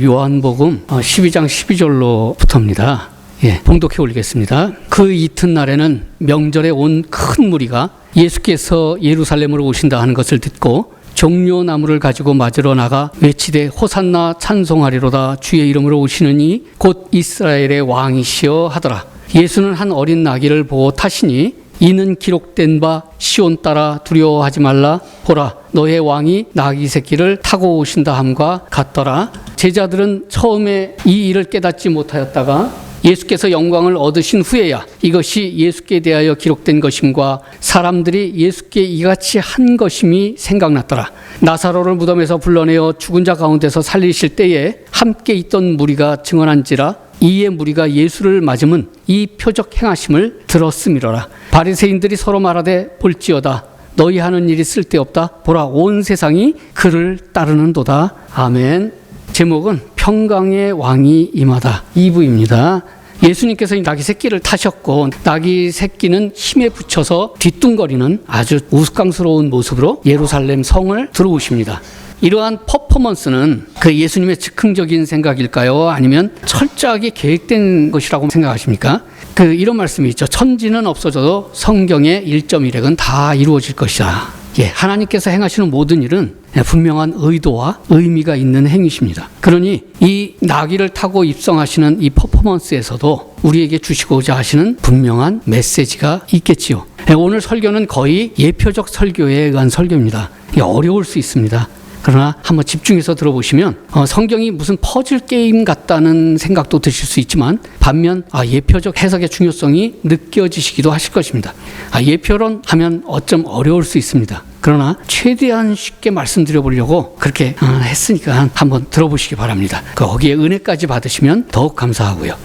요한복음 12장 12절로부터입니다. 봉독해 올리겠습니다. 그 이튿날에는 명절에 온 큰 무리가 예수께서 예루살렘으로 오신다 하는 것을 듣고 종려나무를 가지고 맞으러 나가 외치되 호산나 찬송하리로다 주의 이름으로 오시는 이 곧 이스라엘의 왕이시여 하더라. 예수는 한 어린 나귀를 보고 타시니 이는 기록된 바 시온 따라 두려워하지 말라 보라 너의 왕이 나귀 새끼를 타고 오신다 함과 같더라. 제자들은 처음에 이 일을 깨닫지 못하였다가 예수께서 영광을 얻으신 후에야 이것이 예수께 대하여 기록된 것임과 사람들이 예수께 이같이 한 것임이 생각났더라. 나사로를 무덤에서 불러내어 죽은 자 가운데서 살리실 때에 함께 있던 무리가 증언한지라 이에 무리가 예수를 맞음은 이 표적 행하심을 들었음이로라. 바리새인들이 서로 말하되 볼지어다 너희 하는 일이 쓸데없다 보라 온 세상이 그를 따르는도다. 아멘. 제목은 평강의 왕이 임하다 2부입니다. 예수님께서 이 나귀 새끼를 타셨고 나귀 새끼는 힘에 붙여서 뒤뚱거리는 아주 우스꽝스러운 모습으로 예루살렘 성을 들어오십니다. 이러한 퍼포먼스는 그 예수님의 즉흥적인 생각일까요? 아니면 철저하게 계획된 것이라고 생각하십니까? 이런 말씀이 있죠. 천지는 없어져도 성경의 1.1핵은 다 이루어질 것이다. 하나님께서 행하시는 모든 일은 분명한 의도와 의미가 있는 행위십니다. 그러니 이 나귀를 타고 입성하시는 이 퍼포먼스에서도 우리에게 주시고자 하시는 분명한 메시지가 있겠지요. 오늘 설교는 거의 예표적 설교에 의한 설교입니다. 어려울 수 있습니다. 그러나 한번 집중해서 들어보시면 성경이 무슨 퍼즐 게임 같다는 생각도 드실 수 있지만 반면 예표적 해석의 중요성이 느껴지시기도 하실 것입니다. 예표론 하면 어쩜 어려울 수 있습니다. 그러나 최대한 쉽게 말씀드려 보려고 그렇게 했으니까 한번 들어보시기 바랍니다. 거기에 은혜까지 받으시면 더욱 감사하고요.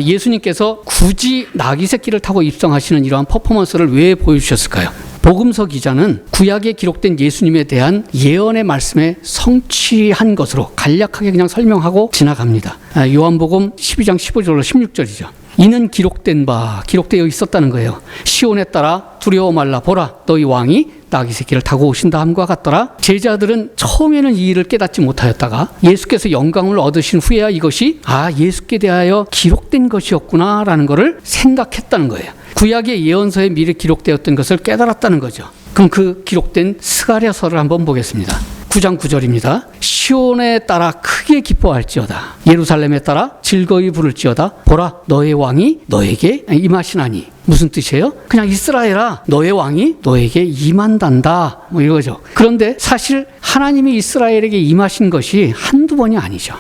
예수님께서 굳이 나귀 새끼를 타고 입성하시는 이러한 퍼포먼스를 왜 보여주셨을까요? 복음서 기자는 구약에 기록된 예수님에 대한 예언의 말씀에 성취한 것으로 간략하게 그냥 설명하고 지나갑니다. 요한복음 12장 15절로 16절이죠. 이는 기록되어 있었다는 거예요. 시온에 따라 두려워 말라 보라 너희 왕이 나귀 새끼를 타고 오신다 함과 같더라. 제자들은 처음에는 이 일을 깨닫지 못하였다가 예수께서 영광을 얻으신 후에야 이것이 예수께 대하여 기록된 것이었구나 라는 것을 생각했다는 거예요. 구약의 예언서에 미리 기록되었던 것을 깨달았다는 거죠. 그럼 그 기록된 스가랴서를 한번 보겠습니다. 9장 9절입니다. 시온에 따라 크게 기뻐할지어다 예루살렘에 따라 즐거이 부를지어다 보라 너의 왕이 너에게 임하시나니. 무슨 뜻이에요? 그냥 이스라엘아 너의 왕이 너에게 임한단다 이거죠. 그런데 사실 하나님이 이스라엘에게 임하신 것이 한두 번이 아니죠.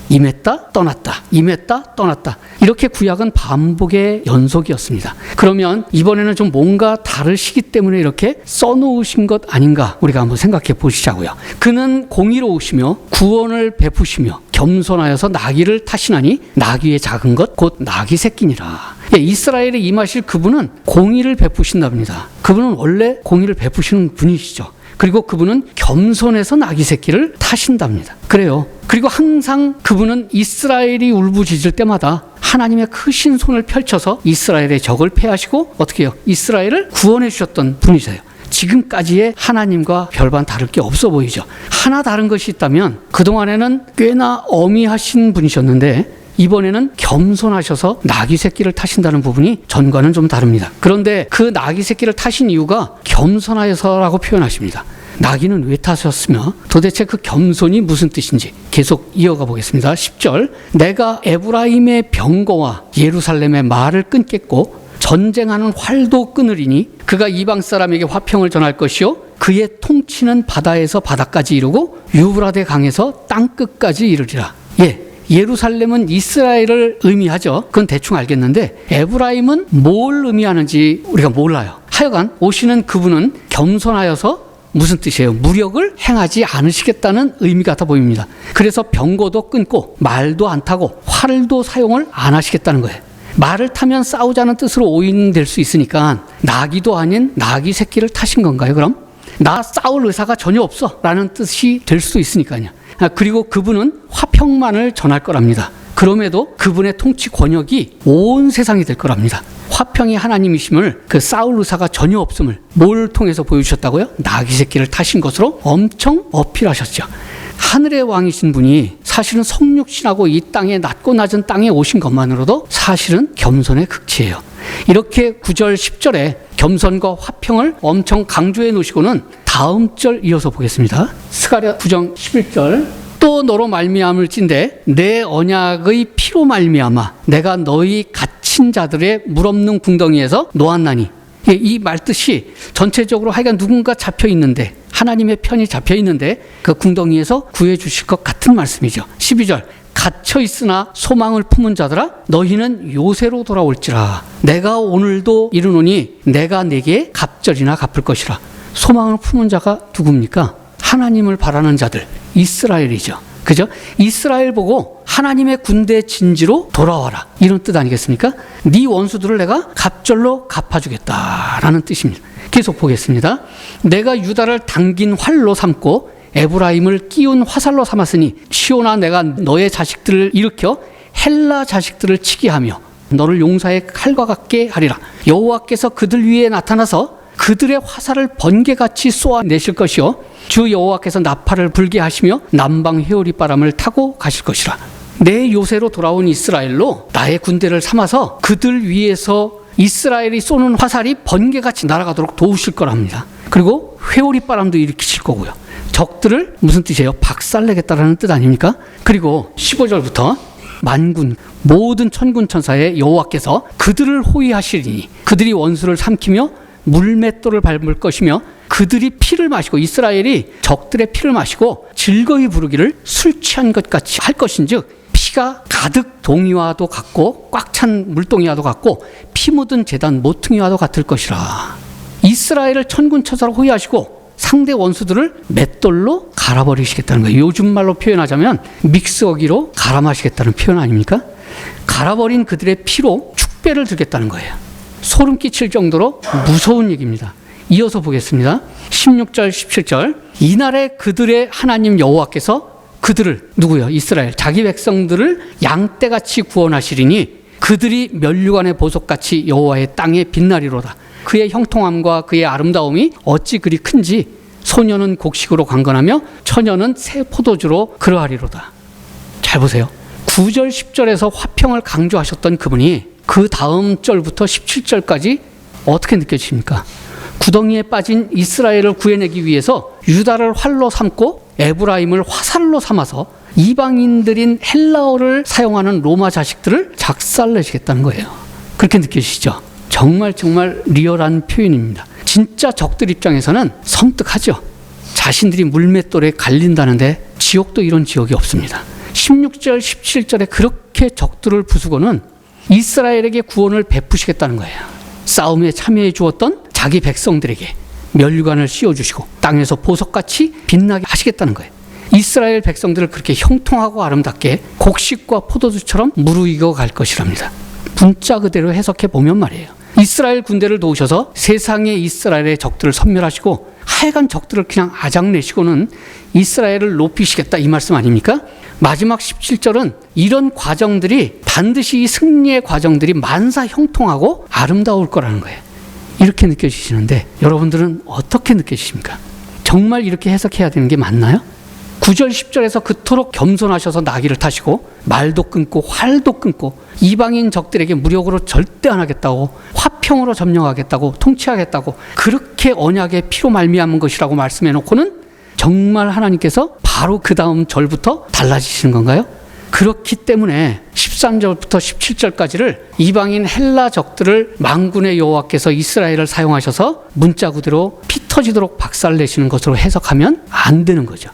임했다 떠났다 임했다 떠났다 이렇게 구약은 반복의 연속이었습니다. 그러면 이번에는 좀 뭔가 다르시기 때문에 이렇게 써놓으신 것 아닌가 우리가 한번 생각해 보시자고요. 그는 공의로우시며 구원을 베푸시며 겸손하여서 나귀를 타시나니 나귀의 작은 것 곧 나귀 새끼니라. 이스라엘에 임하실 그분은 공의를 베푸신답니다. 그분은 원래 공의를 베푸시는 분이시죠. 그리고 그분은 겸손해서 나귀 새끼를 타신답니다. 그래요. 그리고 항상 그분은 이스라엘이 울부짖을 때마다 하나님의 크신 손을 펼쳐서 이스라엘의 적을 패하시고 어떻게 해요? 이스라엘을 구원해 주셨던 분이세요. 지금까지의 하나님과 별반 다를 게 없어 보이죠. 하나 다른 것이 있다면 그동안에는 꽤나 어미하신 분이셨는데 이번에는 겸손하셔서 나귀 새끼를 타신다는 부분이 전과는 좀 다릅니다. 그런데 그 나귀 새끼를 타신 이유가 겸손하여서라고 표현하십니다. 나귀는 왜 타셨으며 도대체 그 겸손이 무슨 뜻인지 계속 이어가 보겠습니다. 10절 내가 에브라임의 병거와 예루살렘의 말을 끊겠고 전쟁하는 활도 끊으리니 그가 이방 사람에게 화평을 전할 것이요 그의 통치는 바다에서 바다까지 이르고 유브라데 강에서 땅끝까지 이르리라. 예루살렘은 이스라엘을 의미하죠. 그건 대충 알겠는데 에브라임은 뭘 의미하는지 우리가 몰라요. 하여간 오시는 그분은 겸손하여서 무슨 뜻이에요? 무력을 행하지 않으시겠다는 의미 같아 보입니다. 그래서 병거도 끊고 말도 안 타고 활도 사용을 안 하시겠다는 거예요. 말을 타면 싸우자는 뜻으로 오인될 수 있으니까 나귀도 아닌 나귀 새끼를 타신 건가요? 그럼 나 싸울 의사가 전혀 없어 라는 뜻이 될 수도 있으니까요. 그리고 그분은 화평만을 전할 거랍니다. 그럼에도 그분의 통치 권력이 온 세상이 될 거랍니다. 화평이 하나님이심을 그 사울 의사가 전혀 없음을 뭘 통해서 보여주셨다고요? 나귀 새끼를 타신 것으로 엄청 어필하셨죠. 하늘의 왕이신 분이 사실은 성육신하고 이 땅에 낮고 낮은 땅에 오신 것만으로도 사실은 겸손의 극치예요. 이렇게 9절 10절에 겸손과 화평을 엄청 강조해 놓으시고는 다음 절 이어서 보겠습니다. 스가랴 9장 11절 또 너로 말미암을진대 내 언약의 피로 말미암아 내가 너희 갇힌 자들의 물없는 궁덩이에서 놓았나니. 이 말뜻이 전체적으로 하여간 누군가 잡혀 있는데 하나님의 편이 잡혀 있는데 그 궁덩이에서 구해 주실 것 같은 말씀이죠. 12절 갇혀 있으나 소망을 품은 자들아 너희는 요새로 돌아올지라 내가 오늘도 이르노니 내가 내게 갑절이나 갚을 것이라. 소망을 품은 자가 누굽니까? 하나님을 바라는 자들, 이스라엘이죠. 그죠? 이스라엘 보고 하나님의 군대 진지로 돌아와라, 이런 뜻 아니겠습니까? 네 원수들을 내가 갑절로 갚아주겠다라는 뜻입니다. 계속 보겠습니다. 내가 유다를 당긴 활로 삼고 에브라임을 끼운 화살로 삼았으니 시온아 내가 너의 자식들을 일으켜 헬라 자식들을 치게 하며 너를 용사의 칼과 같게 하리라. 여호와께서 그들 위에 나타나서 그들의 화살을 번개같이 쏘아내실 것이요 주 여호와께서 나팔을 불게 하시며 남방 회오리 바람을 타고 가실 것이라. 내 요새로 돌아온 이스라엘로 나의 군대를 삼아서 그들 위에서 이스라엘이 쏘는 화살이 번개같이 날아가도록 도우실 거랍니다. 그리고 회오리 바람도 일으키실 거고요. 적들을 무슨 뜻이에요? 박살내겠다라는 뜻 아닙니까? 그리고 15절부터 만군 모든 천군 천사의 여호와께서 그들을 호위하시리니 그들이 원수를 삼키며 물맷돌을 밟을 것이며 그들이 피를 마시고 이스라엘이 적들의 피를 마시고 즐거이 부르기를 술 취한 것 같이 할 것인즉 피가 가득 동이와도 같고 꽉 찬 물동이와도 같고 피 묻은 제단 모퉁이와도 같을 것이라. 이스라엘을 천군 천사로 호위하시고 상대 원수들을 맷돌로 갈아버리시겠다는 거예요. 요즘 말로 표현하자면 믹스어기로 갈아마시겠다는 표현 아닙니까? 갈아버린 그들의 피로 축배를 들겠다는 거예요. 소름 끼칠 정도로 무서운 얘기입니다. 이어서 보겠습니다. 16절 17절 이날에 그들의 하나님 여호와께서 그들을 누구요? 이스라엘 자기 백성들을 양떼같이 구원하시리니 그들이 면류관의 보석같이 여호와의 땅에 빛나리로다. 그의 형통함과 그의 아름다움이 어찌 그리 큰지 소년은 곡식으로 강건하며 처녀는 새 포도주로 그러하리로다. 잘 보세요. 9절 10절에서 화평을 강조하셨던 그분이 그 다음 절부터 17절까지 어떻게 느껴지십니까? 구덩이에 빠진 이스라엘을 구해내기 위해서 유다를 활로 삼고 에브라임을 화살로 삼아서 이방인들인 헬라어를 사용하는 로마 자식들을 작살내시겠다는 거예요. 그렇게 느껴지시죠? 정말 리얼한 표현입니다. 진짜 적들 입장에서는 섬뜩하죠. 자신들이 물맷돌에 갈린다는데 지옥도 이런 지옥이 없습니다. 16절 17절에 그렇게 적들을 부수고는 이스라엘에게 구원을 베푸시겠다는 거예요. 싸움에 참여해 주었던 자기 백성들에게 면류관을 씌워주시고 땅에서 보석같이 빛나게 하시겠다는 거예요. 이스라엘 백성들을 그렇게 형통하고 아름답게 곡식과 포도주처럼 무르익어 갈 것이랍니다. 문자 그대로 해석해 보면 말이에요. 이스라엘 군대를 도우셔서 세상의 이스라엘의 적들을 섬멸하시고 하여간 적들을 그냥 아작내시고는 이스라엘을 높이시겠다, 이 말씀 아닙니까? 마지막 17절은 이런 과정들이 반드시 이 승리의 과정들이 만사 형통하고 아름다울 거라는 거예요. 이렇게 느껴지시는데 여러분들은 어떻게 느껴지십니까? 정말 이렇게 해석해야 되는 게 맞나요? 9절 10절에서 그토록 겸손하셔서 나귀를 타시고 말도 끊고 활도 끊고 이방인 적들에게 무력으로 절대 안 하겠다고 화평으로 점령하겠다고 통치하겠다고 그렇게 언약의 피로 말미암은 것이라고 말씀해 놓고는 정말 하나님께서 바로 그 다음 절부터 달라지시는 건가요? 그렇기 때문에 13절부터 17절까지를 이방인 헬라 적들을 만군의 여호와께서 이스라엘을 사용하셔서 문자 그대로 피 터지도록 박살내시는 것으로 해석하면 안 되는 거죠.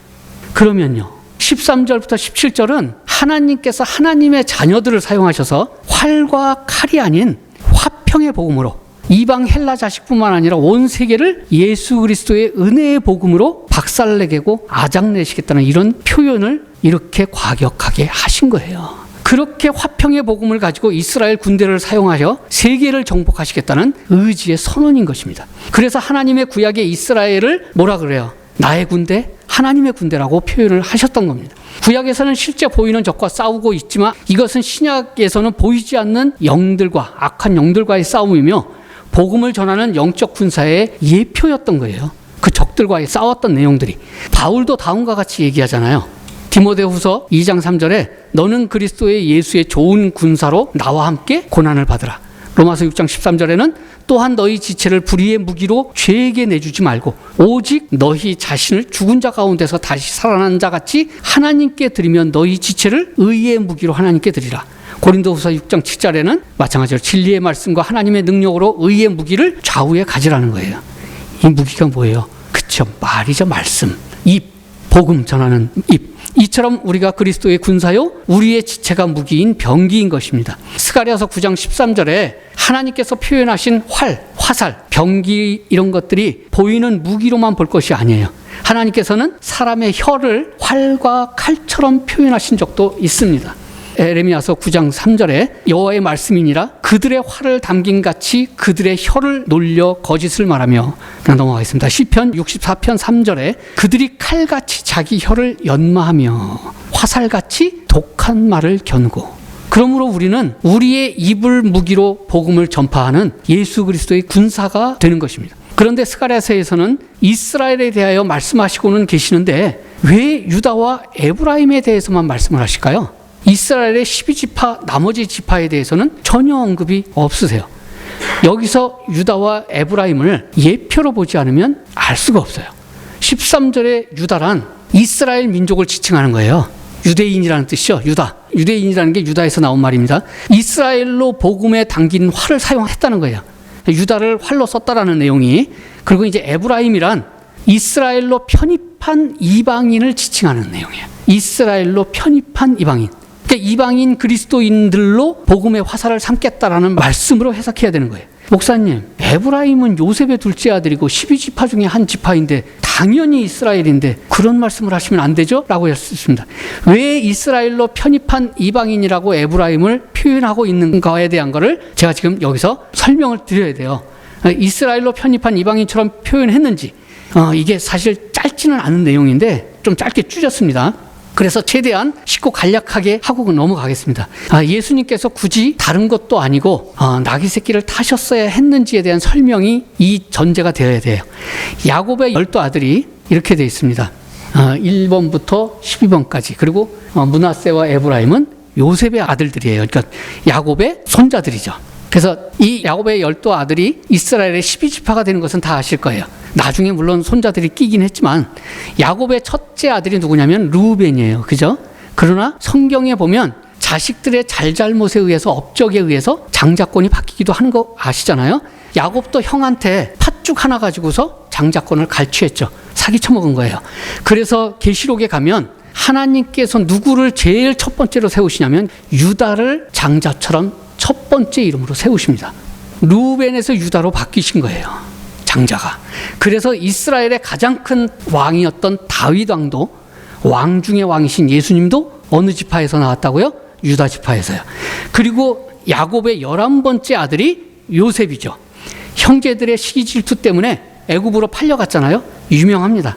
그러면요, 13절부터 17절은 하나님께서 하나님의 자녀들을 사용하셔서 활과 칼이 아닌 화평의 복음으로 이방 헬라 자식뿐만 아니라 온 세계를 예수 그리스도의 은혜의 복음으로 박살내고 아작내시겠다는 이런 표현을 이렇게 과격하게 하신 거예요. 그렇게 화평의 복음을 가지고 이스라엘 군대를 사용하여 세계를 정복하시겠다는 의지의 선언인 것입니다. 그래서 하나님의 구약의 이스라엘을 뭐라 그래요? 나의 군대, 하나님의 군대라고 표현을 하셨던 겁니다. 구약에서는 실제 보이는 적과 싸우고 있지만 이것은 신약에서는 보이지 않는 영들과 악한 영들과의 싸움이며 복음을 전하는 영적 군사의 예표였던 거예요. 그 적들과의 싸웠던 내용들이. 바울도 다음과 같이 얘기하잖아요. 디모데후서 2장 3절에 너는 그리스도의 예수의 좋은 군사로 나와 함께 고난을 받으라. 로마서 6장 13절에는 또한 너희 지체를 불의의 무기로 죄에게 내주지 말고 오직 너희 자신을 죽은 자 가운데서 다시 살아난 자 같이 하나님께 드리면 너희 지체를 의의 무기로 하나님께 드리라. 고린도후서 6장 7절에는 마찬가지로 진리의 말씀과 하나님의 능력으로 의의 무기를 좌우에 가지라는 거예요. 이 무기가 뭐예요? 그쵸, 말이죠. 말씀, 입, 복음 전하는 입. 이처럼 우리가 그리스도의 군사요 우리의 지체가 무기인 병기인 것입니다. 스가랴서 9장 13절에 하나님께서 표현하신 활, 화살, 병기 이런 것들이 보이는 무기로만 볼 것이 아니에요. 하나님께서는 사람의 혀를 활과 칼처럼 표현하신 적도 있습니다. 에레미야서 9장 3절에 여호와의 말씀이니라 그들의 활을 담긴 같이 그들의 혀를 놀려 거짓을 말하며 넘어가겠습니다. 시편 64편 3절에 그들이 칼같이 자기 혀를 연마하며 화살같이 독한 말을 겨누고. 그러므로 우리는 우리의 입을 무기로 복음을 전파하는 예수 그리스도의 군사가 되는 것입니다. 그런데 스가랴서에서는 이스라엘에 대하여 말씀하시고는 계시는데 왜 유다와 에브라임에 대해서만 말씀을 하실까요? 이스라엘의 12지파 나머지 지파에 대해서는 전혀 언급이 없으세요. 여기서 유다와 에브라임을 예표로 보지 않으면 알 수가 없어요. 13절에 유다란 이스라엘 민족을 지칭하는 거예요. 유대인이라는 뜻이죠. 유다. 유대인이라는 게 유다에서 나온 말입니다. 이스라엘로 복음에 담긴 활을 사용했다는 거예요. 유다를 활로 썼다라는 내용이. 그리고 이제 에브라임이란 이스라엘로 편입한 이방인을 지칭하는 내용이에요. 이스라엘로 편입한 이방인. 그러니까 이방인 그리스도인들로 복음의 화살을 삼겠다라는 말씀으로 해석해야 되는 거예요. 목사님, 에브라임은 요셉의 둘째 아들이고 12지파 중에 한 지파인데 당연히 이스라엘인데 그런 말씀을 하시면 안 되죠? 라고 했습니다. 왜 이스라엘로 편입한 이방인이라고 에브라임을 표현하고 있는가에 대한 거를 제가 지금 여기서 설명을 드려야 돼요. 이스라엘로 편입한 이방인처럼 표현했는지 이게 사실 짧지는 않은 내용인데 좀 짧게 줄였습니다. 그래서 최대한 쉽고 간략하게 하고 넘어가겠습니다. 예수님께서 굳이 다른 것도 아니고 나귀 새끼를 타셨어야 했는지에 대한 설명이 이 전제가 되어야 돼요. 야곱의 12 아들이 이렇게 되어 있습니다. 1번부터 12번까지. 그리고 므낫세와 에브라임은 요셉의 아들들이에요. 그러니까 야곱의 손자들이죠. 그래서 이 야곱의 12 아들이 이스라엘의 12지파가 되는 것은 다 아실 거예요. 나중에 물론 손자들이 끼긴 했지만 야곱의 첫째 아들이 누구냐면 르우벤이에요. 그죠? 그러나 성경에 보면 자식들의 잘잘못에 의해서 업적에 의해서 장자권이 바뀌기도 하는 거 아시잖아요. 야곱도 형한테 팥죽 하나 가지고서 장자권을 갈취했죠. 사기 쳐먹은 거예요. 그래서 계시록에 가면 하나님께서 누구를 제일 첫 번째로 세우시냐면 유다를 장자처럼 첫 번째 이름으로 세우십니다. 르우벤에서 유다로 바뀌신 거예요. 장자가. 그래서 이스라엘의 가장 큰 왕이었던 다윗 왕도 왕 중의 왕이신 예수님도 어느 지파에서 나왔다고요? 유다 지파에서요. 그리고 야곱의 11번째 아들이 요셉이죠. 형제들의 시기 질투 때문에 애굽으로 팔려갔잖아요. 유명합니다.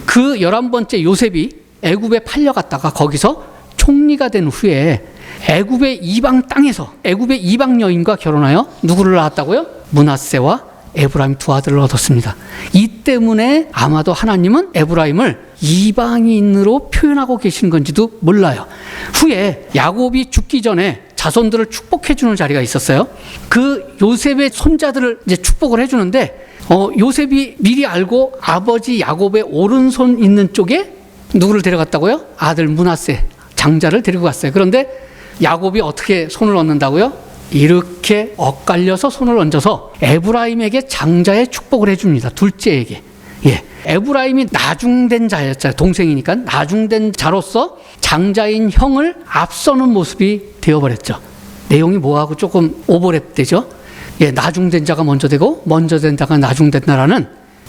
그 11번째 요셉이 애굽에 팔려갔다가 거기서 총리가 된 후에 애굽의 이방 땅에서 애굽의 이방 여인과 결혼하여 누구를 낳았다고요? 므낫세와 에브라임 2 아들을 얻었습니다. 이 때문에 아마도 하나님은 에브라임을 이방인으로 표현하고 계시는 건지도 몰라요. 후에 야곱이 죽기 전에 자손들을 축복해 주는 자리가 있었어요. 그 요셉의 손자들을 이제 축복을 해 주는데 요셉이 미리 알고 아버지 야곱의 오른손 있는 쪽에 누구를 데려갔다고요? 아들 므낫세 장자를 데리고 갔어요. 그런데 야곱이 어떻게 손을 얹는다고요? 이렇게 엇갈려서 손을 얹어서 에브라임에게 장자의 축복을 해줍니다. 둘째에게. 예. 에브라임이 나중된 자였잖아요. 동생이니까 나중된 자로서 장자인 형을 앞서는 모습이 되어버렸죠. 내용이 뭐하고 조금 오버랩되죠. 예, 나중된 자가 먼저 되고 먼저 된 자가 나중된다라는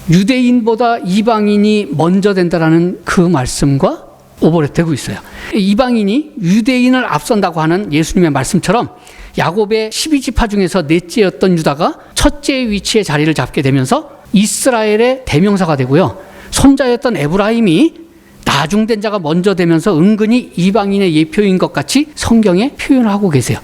유대인보다 이방인이 먼저 된다라는 그 말씀과 오버랩되고 있어요. 이방인이 유대인을 앞선다고 하는 예수님의 말씀처럼 야곱의 12지파 중에서 넷째였던 유다가 첫째의 위치에 자리를 잡게 되면서 이스라엘의 대명사가 되고요. 손자였던 에브라임이 나중된 자가 먼저 되면서 은근히 이방인의 예표인 것 같이 성경에 표현하고 계세요.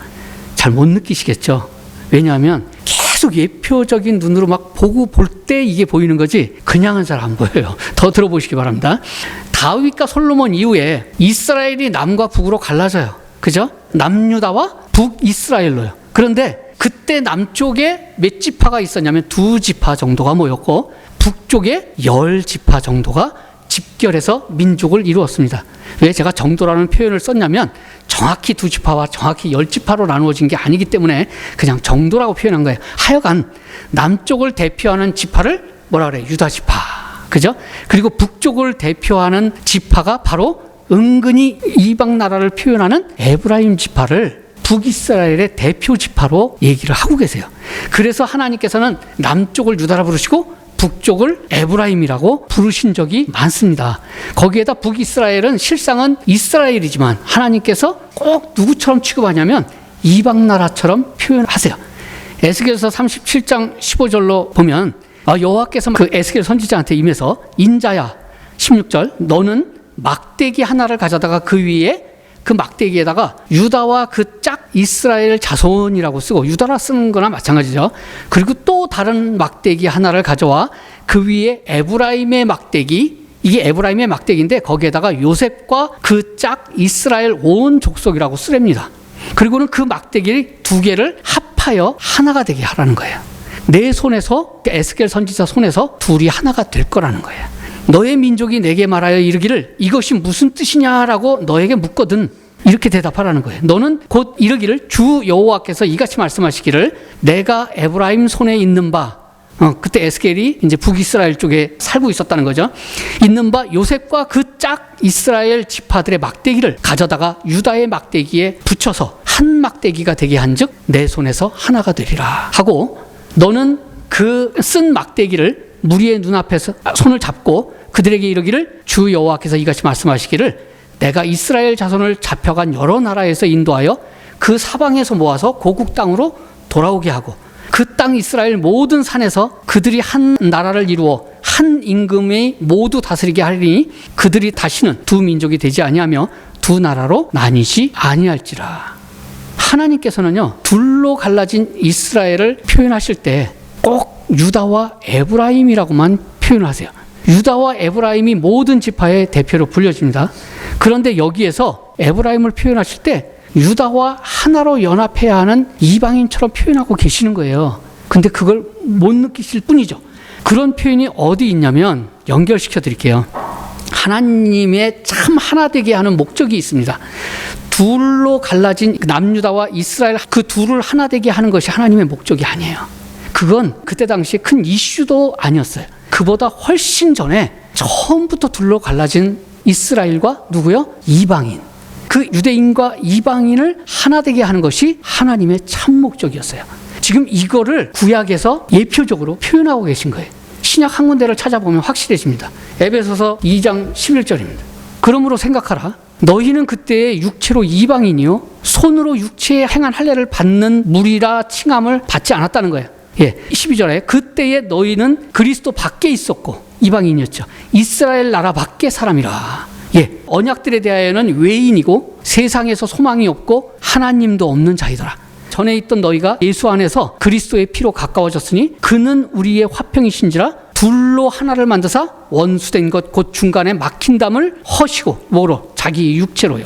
잘 못 느끼시겠죠? 왜냐하면 계속 예표적인 눈으로 막 보고 볼 때 이게 보이는 거지 그냥은 잘 안 보여요. 더 들어보시기 바랍니다. 다윗과 솔로몬 이후에 이스라엘이 남과 북으로 갈라져요. 그죠? 남유다와 북이스라엘로요. 그런데 그때 남쪽에 몇 지파가 있었냐면 2지파 정도가 모였고 북쪽에 10지파 정도가 집결해서 민족을 이루었습니다. 왜 제가 정도라는 표현을 썼냐면 정확히 2지파와 정확히 10지파로 나누어진 게 아니기 때문에 그냥 정도라고 표현한 거예요. 하여간 남쪽을 대표하는 지파를 뭐라 그래요? 유다 지파. 그죠? 그리고 북쪽을 대표하는 지파가 바로 은근히 이방 나라를 표현하는 에브라임 지파를 북이스라엘의 대표 지파로 얘기를 하고 계세요. 그래서 하나님께서는 남쪽을 유다라 부르시고 북쪽을 에브라임이라고 부르신 적이 많습니다. 거기에다 북이스라엘은 실상은 이스라엘이지만 하나님께서 꼭 누구처럼 취급하냐면 이방 나라처럼 표현하세요. 에스겔서 37장 15절로 보면 여호와께서 그 에스겔 선지자한테 임해서 인자야 16절 너는 막대기 하나를 가져다가 그 위에 그 막대기에다가 유다와 그 짝 이스라엘 자손이라고 쓰고 유다라 쓰는 거나 마찬가지죠. 그리고 또 다른 막대기 하나를 가져와 그 위에 에브라임의 막대기, 이게 에브라임의 막대기인데 거기에다가 요셉과 그 짝 이스라엘 온 족속이라고 쓰랍니다. 그리고는 그 막대기 2개를 합하여 하나가 되게 하라는 거예요. 내 손에서 에스겔 선지자 손에서 둘이 하나가 될 거라는 거예요. 너의 민족이 내게 말하여 이르기를 이것이 무슨 뜻이냐라고 너에게 묻거든 이렇게 대답하라는 거예요. 너는 곧 이르기를 주 여호와께서 이같이 말씀하시기를 내가 에브라임 손에 있는 바 그때 에스겔이 이제 북이스라엘 쪽에 살고 있었다는 거죠. 있는 바 요셉과 그 짝 이스라엘 지파들의 막대기를 가져다가 유다의 막대기에 붙여서 한 막대기가 되게 한즉 내 손에서 하나가 되리라 하고 너는 그 쓴 막대기를 무리의 눈앞에서 손을 잡고 그들에게 이르기를 주 여호와께서 이같이 말씀하시기를 내가 이스라엘 자손을 잡혀간 여러 나라에서 인도하여 그 사방에서 모아서 고국 땅으로 돌아오게 하고 그 땅 이스라엘 모든 산에서 그들이 한 나라를 이루어 한 임금이 모두 다스리게 하리니 그들이 다시는 두 민족이 되지 아니하며 두 나라로 나뉘지 아니할지라. 하나님께서는요 둘로 갈라진 이스라엘을 표현하실 때 꼭 유다와 에브라임이라고만 표현하세요. 유다와 에브라임이 모든 지파의 대표로 불려집니다. 그런데 여기에서 에브라임을 표현하실 때 유다와 하나로 연합해야 하는 이방인처럼 표현하고 계시는 거예요. 근데 그걸 못 느끼실 뿐이죠. 그런 표현이 어디 있냐면 연결시켜 드릴게요. 하나님의 참 하나 되게 하는 목적이 있습니다. 둘로 갈라진 남유다와 이스라엘 그 둘을 하나 되게 하는 것이 하나님의 목적이 아니에요. 그건 그때 당시에 큰 이슈도 아니었어요. 그보다 훨씬 전에 처음부터 둘로 갈라진 이스라엘과 누구요? 이방인. 그 유대인과 이방인을 하나 되게 하는 것이 하나님의 참 목적이었어요. 지금 이거를 구약에서 예표적으로 표현하고 계신 거예요. 신약 한 군데를 찾아보면 확실해집니다. 에베소서 2장 11절입니다. 그러므로 생각하라. 너희는 그때 육체로 이방인이요 손으로 육체에 행한 할례를 받는 무리라 칭함을 받지 않았다는 거예요. 12절에 그때에 너희는 그리스도 밖에 있었고 이방인이었죠. 이스라엘 나라 밖의 사람이라. 언약들에 대하여는 외인이고 세상에서 소망이 없고 하나님도 없는 자이더라. 전에 있던 너희가 예수 안에서 그리스도의 피로 가까워졌으니 그는 우리의 화평이신지라 둘로 하나를 만드사 원수된 것 곧 중간에 막힌 담을 허시고 뭐로? 자기 육체로요.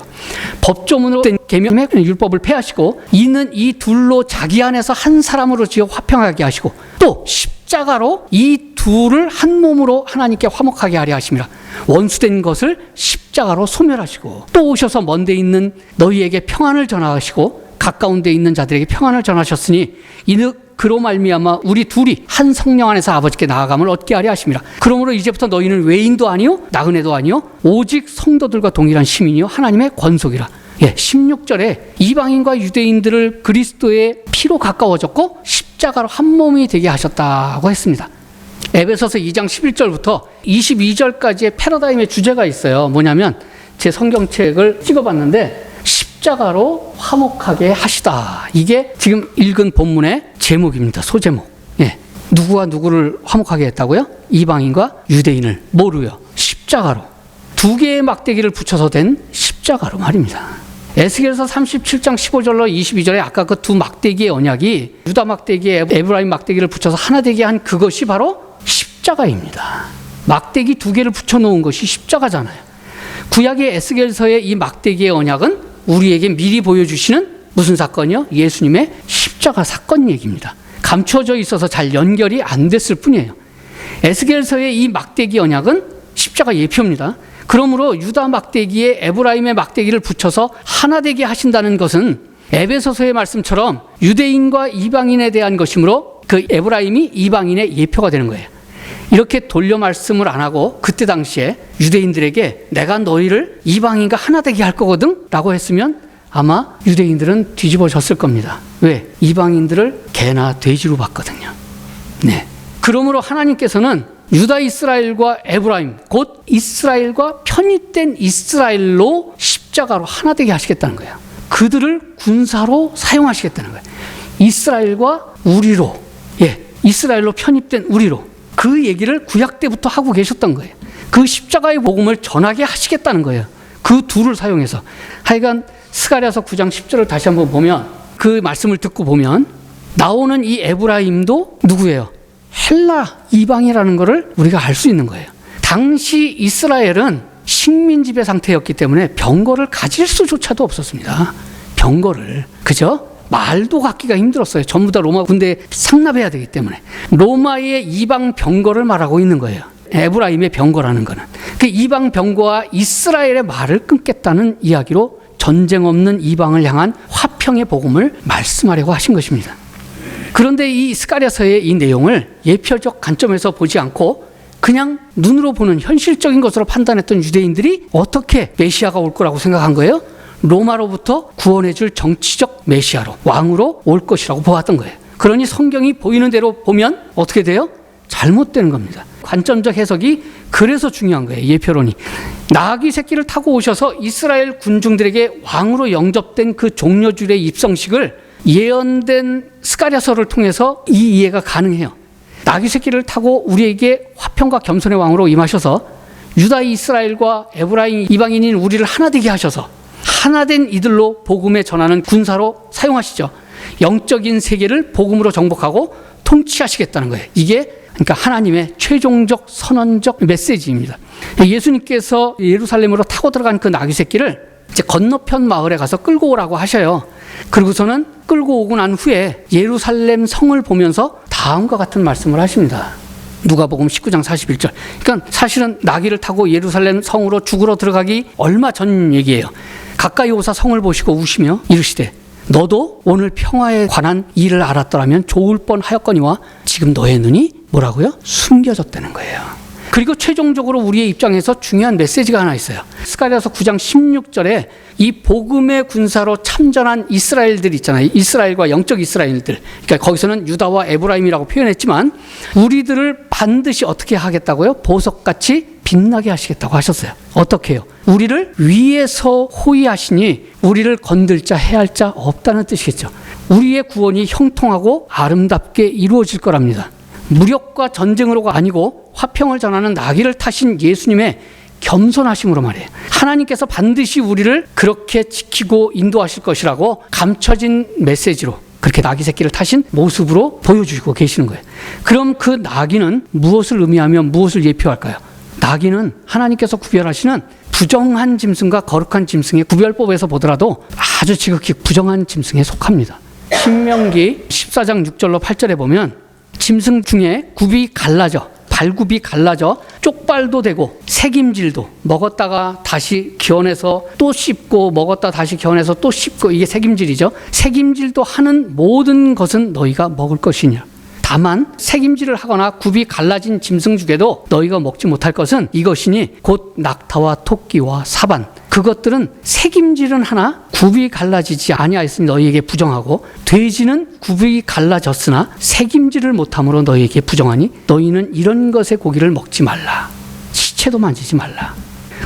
법조문으로 된 계명의 율법을 폐하시고 이는 이 둘로 자기 안에서 한 사람으로 지어 화평하게 하시고 또 십자가로 이 둘을 한 몸으로 하나님께 화목하게 하려 하심이라. 원수된 것을 십자가로 소멸하시고 또 오셔서 먼 데 있는 너희에게 평안을 전하시고 가까운 데 있는 자들에게 평안을 전하셨으니 이는 그로 말미암아 우리 둘이 한 성령 안에서 아버지께 나아감을 얻게 하려 하심이라. 그러므로 이제부터 너희는 외인도 아니요 나그네도 아니요 오직 성도들과 동일한 시민이요 하나님의 권속이라. 16절에 이방인과 유대인들을 그리스도의 피로 가까워졌고 십자가로 한 몸이 되게 하셨다고 했습니다. 에베소서 2장 11절부터 22절까지의 패러다임의 주제가 있어요. 뭐냐면 제 성경책을 찍어봤는데 십자가로 화목하게 하시다. 이게 지금 읽은 본문의 제목입니다. 소제목. 누구와 누구를 화목하게 했다고요? 이방인과 유대인을. 뭐로요? 십자가로. 두 개의 막대기를 붙여서 된 십자가로 말입니다. 에스겔서 37장 15절로 22절에 아까 그 두 막대기의 언약이 유다 막대기에 에브라임 막대기를 붙여서 하나 되게 한 그것이 바로 십자가입니다. 막대기 두 개를 붙여놓은 것이 십자가잖아요. 구약의 에스겔서의 이 막대기의 언약은 우리에게 미리 보여주시는 무슨 사건이요? 예수님의 십자가 사건 얘기입니다. 감춰져 있어서 잘 연결이 안 됐을 뿐이에요. 에스겔서의 이 막대기 언약은 십자가 예표입니다. 그러므로 유다 막대기에 에브라임의 막대기를 붙여서 하나 되게 하신다는 것은 에베소서의 말씀처럼 유대인과 이방인에 대한 것이므로 그 에브라임이 이방인의 예표가 되는 거예요. 이렇게 돌려 말씀을 안 하고 그때 당시에 유대인들에게 내가 너희를 이방인과 하나 되게 할 거거든 라고 했으면 아마 유대인들은 뒤집어졌을 겁니다. 왜? 이방인들을 개나 돼지로 봤거든요. 네. 그러므로 하나님께서는 유다 이스라엘과 에브라임, 곧 이스라엘과 편입된 이스라엘로 십자가로 하나 되게 하시겠다는 거예요. 그들을 군사로 사용하시겠다는 거예요. 이스라엘과 우리로, 이스라엘로 편입된 우리로. 그 얘기를 구약 때부터 하고 계셨던 거예요. 그 십자가의 복음을 전하게 하시겠다는 거예요. 그 둘을 사용해서. 하여간 스가랴서 9장 10절을 다시 한번 보면 그 말씀을 듣고 보면 나오는 이 에브라임도 누구예요? 헬라 이방이라는 것을 우리가 알 수 있는 거예요. 당시 이스라엘은 식민 지배 상태였기 때문에 병거를 가질 수조차도 없었습니다. 병거를. 그죠? 말도 갖기가 힘들었어요. 전부 다 로마 군대에 상납해야 되기 때문에. 로마의 이방 병거를 말하고 있는 거예요. 에브라임의 병거라는 거는. 그 이방 병거와 이스라엘의 말을 끊겠다는 이야기로 전쟁 없는 이방을 향한 화평의 복음을 말씀하려고 하신 것입니다. 그런데 이 스가랴서의 이 내용을 예표적 관점에서 보지 않고 그냥 눈으로 보는 현실적인 것으로 판단했던 유대인들이 어떻게 메시아가 올 거라고 생각한 거예요? 로마로부터 구원해줄 정치적 메시아로, 왕으로 올 것이라고 보았던 거예요. 그러니 성경이 보이는 대로 보면 어떻게 돼요? 잘못되는 겁니다. 관점적 해석이 그래서 중요한 거예요. 예표론이. 나귀 새끼를 타고 오셔서 이스라엘 군중들에게 왕으로 영접된 그 종려줄의 입성식을 예언된 스가랴서를 통해서 이 이해가 가능해요. 나귀 새끼를 타고 우리에게 화평과 겸손의 왕으로 임하셔서 유다 이스라엘과 에브라임 이방인인 우리를 하나 되게 하셔서 하나된 이들로 복음에 전하는 군사로 사용하시죠. 영적인 세계를 복음으로 정복하고 통치하시겠다는 거예요. 이게 그러니까 하나님의 최종적 선언적 메시지입니다. 예수님께서 예루살렘으로 타고 들어간 그 나귀 새끼를 이제 건너편 마을에 가서 끌고 오라고 하셔요. 그리고서는 끌고 오고 난 후에 예루살렘 성을 보면서 다음과 같은 말씀을 하십니다. 누가복음 19장 41절. 그러니까 사실은 나귀를 타고 예루살렘 성으로 죽으러 들어가기 얼마 전 얘기예요. 가까이 오사 성을 보시고 우시며 이르시되 너도 오늘 평화에 관한 일을 알았더라면 좋을 뻔하였거니와 지금 너의 눈이 뭐라고요? 숨겨졌다는 거예요. 그리고 최종적으로 우리의 입장에서 중요한 메시지가 하나 있어요. 스가랴서 9장 16절에 이 복음의 군사로 참전한 이스라엘들 있잖아요. 이스라엘과 영적 이스라엘들. 그러니까 거기서는 유다와 에브라임이라고 표현했지만 우리들을 반드시 어떻게 하겠다고요? 보석같이 빛나게 하시겠다고 하셨어요. 어떻게 해요? 우리를 위에서 호위하시니 우리를 건들 자 해할 자 없다는 뜻이겠죠. 우리의 구원이 형통하고 아름답게 이루어질 거랍니다. 무력과 전쟁으로가 아니고 화평을 전하는 나귀를 타신 예수님의 겸손하심으로 말이에요. 하나님께서 반드시 우리를 그렇게 지키고 인도하실 것이라고 감춰진 메시지로 그렇게 나귀 새끼를 타신 모습으로 보여주시고 계시는 거예요. 그럼 그 나귀는 무엇을 의미하며 무엇을 예표할까요? 나귀는 하나님께서 구별하시는 부정한 짐승과 거룩한 짐승의 구별법에서 보더라도 아주 지극히 부정한 짐승에 속합니다. 신명기 14장 6절로 8절에 보면 짐승 중에 굽이 갈라져 발굽이 갈라져 쪽발도 되고 새김질도 먹었다가 다시 겨내서 또 씹고 먹었다 다시 겨내서 또 씹고 이게 새김질이죠. 새김질도 하는 모든 것은 너희가 먹을 것이냐. 다만 새김질을 하거나 굽이 갈라진 짐승 중에도 너희가 먹지 못할 것은 이것이니 곧 낙타와 토끼와 사반 그것들은 새김질은 하나 굽이 갈라지지 아니하였으니 너희에게 부정하고 돼지는 굽이 갈라졌으나 새김질을 못함으로 너희에게 부정하니 너희는 이런 것의 고기를 먹지 말라. 시체도 만지지 말라.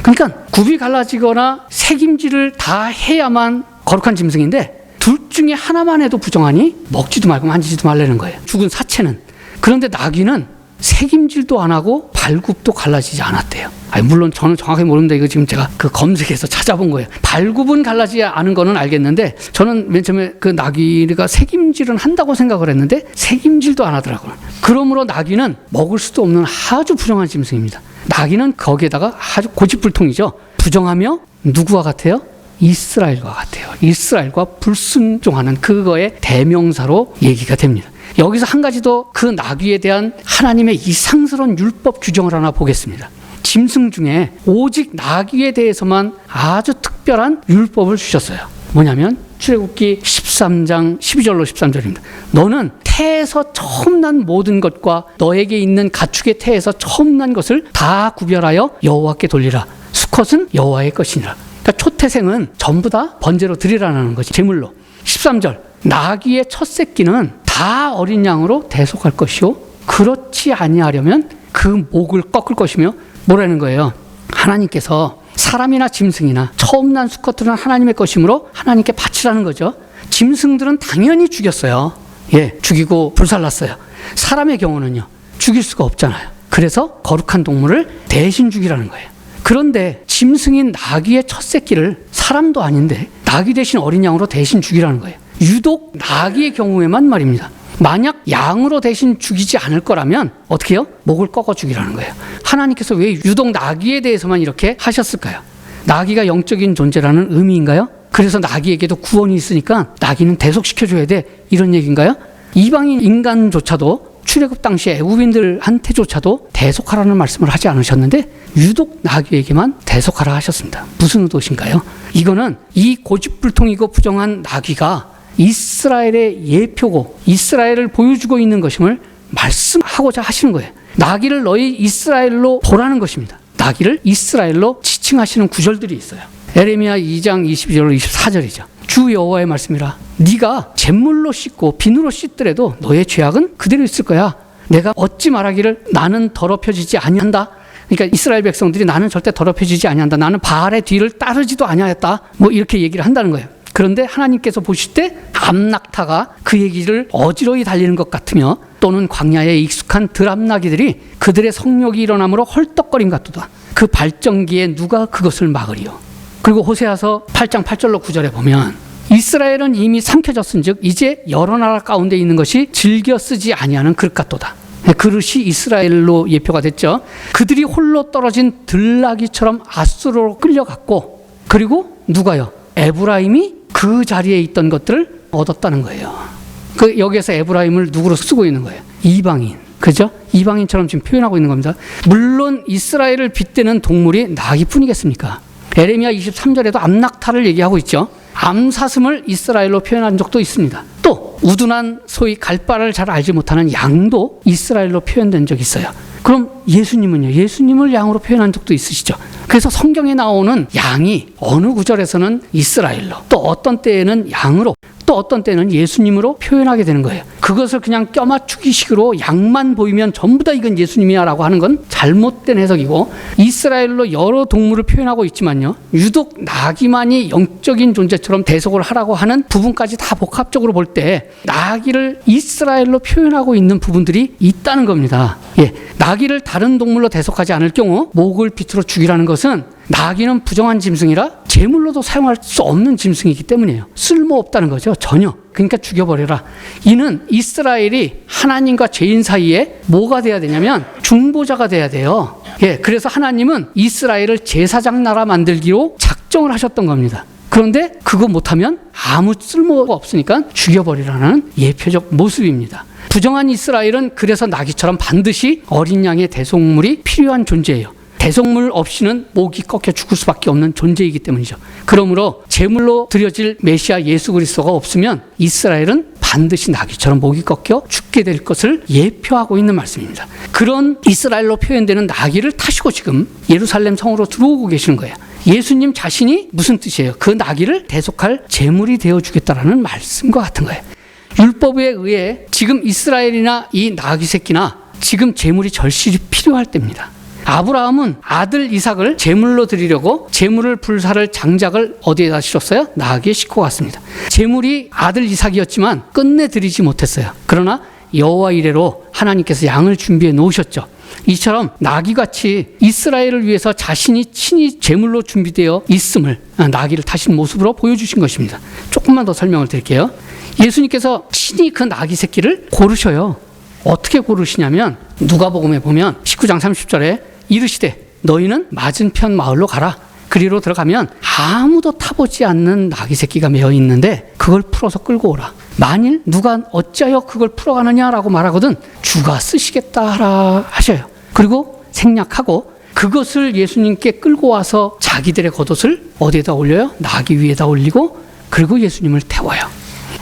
그러니까 굽이 갈라지거나 새김질을 다 해야만 거룩한 짐승인데 둘 중에 하나만 해도 부정하니 먹지도 말고 만지지도 말라는 거예요. 죽은 사체는. 그런데 나귀는 색임질도 안 하고 발굽도 갈라지지 않았대요. 물론 저는 정확히 모릅니다. 이거 지금 제가 그 검색해서 찾아본 거예요. 발굽은 갈라지지 않은 거는 알겠는데 저는 맨 처음에 그 나귀가 색임질은 한다고 생각을 했는데 색임질도 안 하더라고요. 그러므로 나귀는 먹을 수도 없는 아주 부정한 짐승입니다. 나귀는 거기에다가 아주 고집불통이죠. 부정하며 누구와 같아요? 이스라엘과 같아요. 이스라엘과 불순종하는 그거의 대명사로 얘기가 됩니다. 여기서 한 가지 더 그 나귀에 대한 하나님의 이상스러운 율법 규정을 하나 보겠습니다. 짐승 중에 오직 나귀에 대해서만 아주 특별한 율법을 주셨어요. 뭐냐면 출애굽기 13장 12절로 13절입니다. 너는 태에서 처음 난 모든 것과 너에게 있는 가축의 태에서 처음 난 것을 다 구별하여 여호와께 돌리라. 수컷은 여호와의 것이니라. 그러니까 초태생은 전부 다 번제로 드리라는 것이 제물로. 13절 나귀의 첫 새끼는 다 어린 양으로 대속할 것이요 그렇지 아니하려면 그 목을 꺾을 것이며 뭐라는 거예요? 하나님께서 사람이나 짐승이나 처음 난 수컷들은 하나님의 것이므로 하나님께 바치라는 거죠. 짐승들은 당연히 죽였어요. 죽이고 불살랐어요. 사람의 경우는요 죽일 수가 없잖아요. 그래서 거룩한 동물을 대신 죽이라는 거예요. 그런데 짐승인 나귀의 첫 새끼를 사람도 아닌데 나귀 대신 어린 양으로 대신 죽이라는 거예요. 유독 나귀의 경우에만 말입니다. 만약 양으로 대신 죽이지 않을 거라면 어떻게 해요? 목을 꺾어 죽이라는 거예요. 하나님께서 왜 유독 나귀에 대해서만 이렇게 하셨을까요? 나귀가 영적인 존재라는 의미인가요? 그래서 나귀에게도 구원이 있으니까 나귀는 대속시켜줘야 돼 이런 얘기인가요? 이방인 인간조차도 출애굽 당시에 애굽인들한테조차도 대속하라는 말씀을 하지 않으셨는데 유독 나귀에게만 대속하라 하셨습니다. 무슨 의도신가요? 이거는 이 고집불통이고 부정한 나귀가 이스라엘의 예표고 이스라엘을 보여주고 있는 것임을 말씀하고자 하시는 거예요. 나귀를 너희 이스라엘로 보라는 것입니다. 나귀를 이스라엘로 지칭하시는 구절들이 있어요. 에레미야 2장 22절로 24절이죠. 주 여호와의 말씀이라. 네가 잿물로 씻고 비누로 씻더라도 너의 죄악은 그대로 있을 거야. 내가 어찌 말하기를 나는 더럽혀지지 아니한다. 그러니까 이스라엘 백성들이 나는 절대 더럽혀지지 아니한다. 나는 바알의 뒤를 따르지도 아니하였다. 이렇게 얘기를 한다는 거예요. 그런데 하나님께서 보실 때 암낙타가 그 얘기를 어지러이 달리는 것 같으며 또는 광야에 익숙한 들암나귀들이 그들의 성욕이 일어남으로 헐떡거림 같도다. 그 발전기에 누가 그것을 막으리요. 그리고 호세아서 8장 8절로 9절에 보면 이스라엘은 이미 삼켜졌은즉 이제 여러 나라 가운데 있는 것이 즐겨 쓰지 아니하는 그릇 같도다. 그릇이 이스라엘로 예표가 됐죠. 그들이 홀로 떨어진 들나귀처럼 아수르로 끌려갔고 그리고 누가요? 에브라임이 그 자리에 있던 것들을 얻었다는 거예요. 여기에서 에브라임을 누구로 쓰고 있는 거예요? 이방인. 그죠? 이방인처럼 지금 표현하고 있는 겁니다. 물론 이스라엘을 빗대는 동물이 나귀뿐이겠습니까? 에레미야 23절에도 암낙타를 얘기하고 있죠. 암사슴을 이스라엘로 표현한 적도 있습니다. 또 우둔한 소위 갈바를 잘 알지 못하는 양도 이스라엘로 표현된 적이 있어요. 그럼 예수님은요? 예수님을 양으로 표현한 적도 있으시죠? 그래서 성경에 나오는 양이 어느 구절에서는 이스라엘로 또 어떤 때에는 양으로 또 어떤 때는 예수님으로 표현하게 되는 거예요. 그것을 그냥 껴맞추기식으로 양만 보이면 전부 다 이건 예수님이야 라고 하는 건 잘못된 해석이고 이스라엘로 여러 동물을 표현하고 있지만요. 유독 나귀만이 영적인 존재처럼 대속을 하라고 하는 부분까지 다 복합적으로 볼 때 나귀를 이스라엘로 표현하고 있는 부분들이 있다는 겁니다. 나귀를 다른 동물로 대속하지 않을 경우 목을 비틀어 죽이라는 것은 나귀는 부정한 짐승이라 제물로도 사용할 수 없는 짐승이기 때문이에요. 쓸모없다는 거죠. 전혀. 그러니까 죽여버려라. 이는 이스라엘이 하나님과 죄인 사이에 뭐가 돼야 되냐면 중보자가 돼야 돼요. 그래서 하나님은 이스라엘을 제사장 나라 만들기로 작정을 하셨던 겁니다. 그런데 그거 못하면 아무 쓸모가 없으니까 죽여버리라는 예표적 모습입니다. 부정한 이스라엘은 그래서 나귀처럼 반드시 어린 양의 대속물이 필요한 존재예요. 대속물 없이는 목이 꺾여 죽을 수밖에 없는 존재이기 때문이죠. 그러므로 제물로 드려질 메시아 예수 그리스도가 없으면 이스라엘은 반드시 나귀처럼 목이 꺾여 죽게 될 것을 예표하고 있는 말씀입니다. 그런 이스라엘로 표현되는 나귀를 타시고 지금 예루살렘 성으로 들어오고 계시는 거예요. 예수님 자신이 무슨 뜻이에요? 그 나귀를 대속할 제물이 되어주겠다라는 말씀과 같은 거예요. 율법에 의해 지금 이스라엘이나 이 나귀 새끼나 지금 제물이 절실히 필요할 때입니다. 아브라함은 아들 이삭을 제물로 드리려고 제물을 불사를 장작을 어디에다 실었어요? 나귀에 싣고 갔습니다. 제물이 아들 이삭이었지만 끝내 드리지 못했어요. 그러나 여호와 이레로 하나님께서 양을 준비해 놓으셨죠. 이처럼 나귀같이 이스라엘을 위해서 자신이 친히 제물로 준비되어 있음을 나귀를 타신 모습으로 보여주신 것입니다. 조금만 더 설명을 드릴게요. 예수님께서 친히 그 나귀 새끼를 고르셔요. 어떻게 고르시냐면 누가복음에 보면 19장 30절에 이르시되 너희는 맞은편 마을로 가라. 그리로 들어가면 아무도 타보지 않는 나귀 새끼가 매어 있는데 그걸 풀어서 끌고 오라. 만일 누가 어찌하여 그걸 풀어가느냐라고 말하거든 주가 쓰시겠다 하라 하셔요. 그리고 생략하고 그것을 예수님께 끌고 와서 자기들의 겉옷을 어디에다 올려요? 나귀 위에다 올리고 그리고 예수님을 태워요.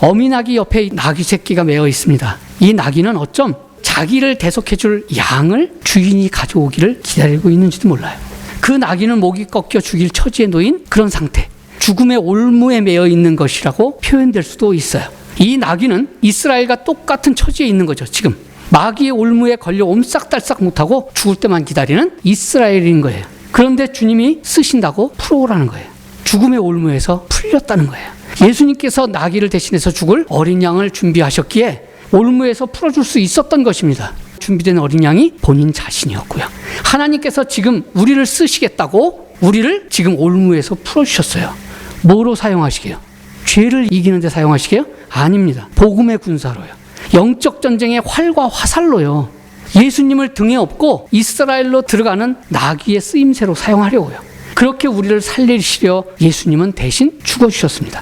어미 나귀 옆에 나귀 새끼가 매어 있습니다. 이 나귀는 어쩜 자기를 대속해줄 양을 주인이 가져오기를 기다리고 있는지도 몰라요. 그 나귀는 목이 꺾여 죽일 처지에 놓인 그런 상태, 죽음의 올무에 매여 있는 것이라고 표현될 수도 있어요. 이 나귀는 이스라엘과 똑같은 처지에 있는 거죠. 지금 마귀의 올무에 걸려 옴싹달싹 못하고 죽을 때만 기다리는 이스라엘인 거예요. 그런데 주님이 쓰신다고 풀어오라는 거예요. 죽음의 올무에서 풀렸다는 거예요. 예수님께서 나귀를 대신해서 죽을 어린 양을 준비하셨기에 올무에서 풀어줄 수 있었던 것입니다. 준비된 어린 양이 본인 자신이었고요. 하나님께서 지금 우리를 쓰시겠다고 우리를 지금 올무에서 풀어주셨어요. 뭐로 사용하시게요? 죄를 이기는 데 사용하시게요? 아닙니다. 복음의 군사로요. 영적 전쟁의 활과 화살로요. 예수님을 등에 업고 이스라엘로 들어가는 나귀의 쓰임새로 사용하려고요. 그렇게 우리를 살리시려 예수님은 대신 죽어주셨습니다.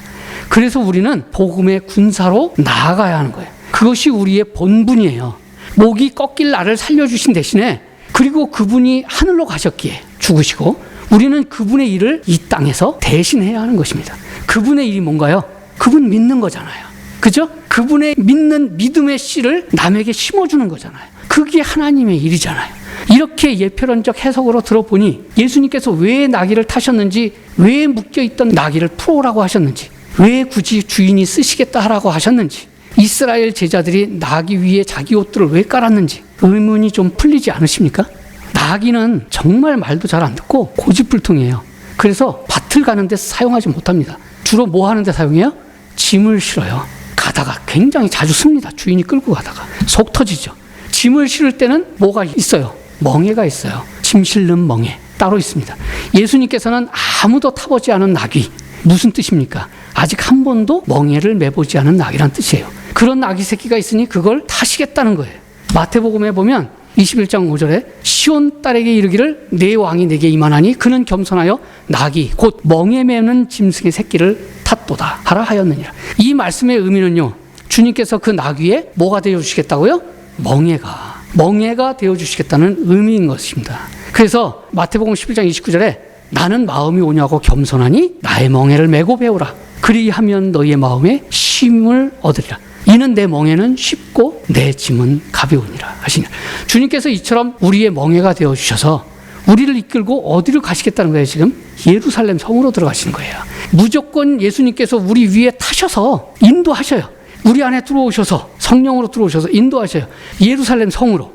그래서 우리는 복음의 군사로 나아가야 하는 거예요. 그것이 우리의 본분이에요. 목이 꺾일 나를 살려주신 대신에 그리고 그분이 하늘로 가셨기에 죽으시고 우리는 그분의 일을 이 땅에서 대신해야 하는 것입니다. 그분의 일이 뭔가요? 그분 믿는 거잖아요. 그죠? 그분의 믿는 믿음의 씨를 남에게 심어주는 거잖아요. 그게 하나님의 일이잖아요. 이렇게 예표론적 해석으로 들어보니 예수님께서 왜 나귀를 타셨는지, 왜 묶여있던 나귀를 풀어오라고 하셨는지, 왜 굳이 주인이 쓰시겠다 하라고 하셨는지, 이스라엘 제자들이 나귀 위에 자기 옷들을 왜 깔았는지 의문이 좀 풀리지 않으십니까? 나귀는 정말 말도 잘 안 듣고 고집불통이에요. 그래서 밭을 가는 데 사용하지 못합니다. 주로 뭐 하는 데 사용해요? 짐을 실어요. 가다가 굉장히 자주 씁니다. 주인이 끌고 가다가 속 터지죠. 짐을 실을 때는 뭐가 있어요? 멍에가 있어요. 짐 실는 멍에 따로 있습니다. 예수님께서는 아무도 타보지 않은 나귀, 무슨 뜻입니까? 아직 한 번도 멍에를 매보지 않은 나귀란 뜻이에요. 그런 나귀 새끼가 있으니 그걸 타시겠다는 거예요. 마태복음에 보면 21장 5절에 시온 딸에게 이르기를 내 왕이 내게 임하나니 그는 겸손하여 나귀 곧 멍에 매는 짐승의 새끼를 탔도다 하라 하였느니라. 이 말씀의 의미는요, 주님께서 그 나귀에 뭐가 되어주시겠다고요? 멍에가 되어주시겠다는 의미인 것입니다. 그래서 마태복음 11장 29절에 나는 마음이 온유하고 겸손하니 나의 멍에를 메고 배우라. 그리하면 너희의 마음에 쉼을 얻으리라. 이는 내 멍에는 쉽고 내 짐은 가벼우니라 하시니라. 주님께서 이처럼 우리의 멍에가 되어주셔서 우리를 이끌고 어디로 가시겠다는 거예요. 지금 예루살렘 성으로 들어가시는 거예요. 무조건 예수님께서 우리 위에 타셔서 인도하셔요. 우리 안에 들어오셔서 성령으로 들어오셔서 인도하셔요. 예루살렘 성으로.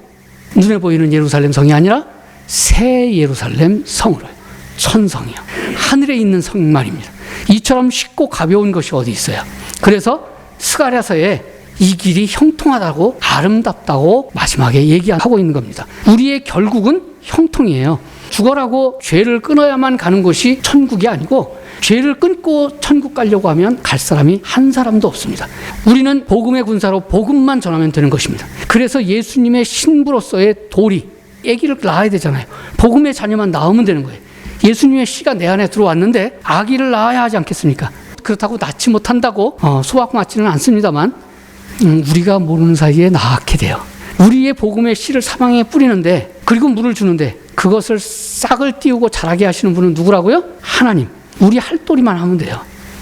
눈에 보이는 예루살렘 성이 아니라 새 예루살렘 성으로요. 천성이요. 하늘에 있는 성 말입니다. 이처럼 쉽고 가벼운 것이 어디 있어요. 그래서 스가랴서에 이 길이 형통하다고 아름답다고 마지막에 얘기하고 있는 겁니다. 우리의 결국은 형통이에요. 죽어라고 죄를 끊어야만 가는 곳이 천국이 아니고 죄를 끊고 천국 가려고 하면 갈 사람이 한 사람도 없습니다. 우리는 복음의 군사로 복음만 전하면 되는 것입니다. 그래서 예수님의 신부로서의 도리, 아기를 낳아야 되잖아요. 복음의 자녀만 낳으면 되는 거예요. 예수님의 씨가 내 안에 들어왔는데 아기를 낳아야 하지 않겠습니까? 그렇다고 낳지 못한다고 소확 맞지는 않습니다만 우리가 모르는 사이에 낳게 돼요. 우리의 복음의 씨를 사방에 뿌리는데 그리고 물을 주는데 그것을 싹을 띄우고 자라게 하시는 분은 누구라고요? 하나님. 우리 할 도리만 하면 돼요.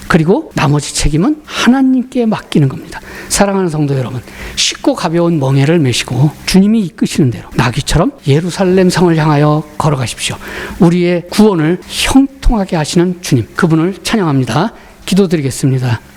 그리고 나머지 책임은 하나님께 맡기는 겁니다. 사랑하는 성도 여러분, 쉽고 가벼운 멍에를 메시고 주님이 이끄시는 대로 나귀처럼 예루살렘 성을 향하여 걸어가십시오. 우리의 구원을 형통하게 하시는 주님, 그분을 찬양합니다. 기도드리겠습니다.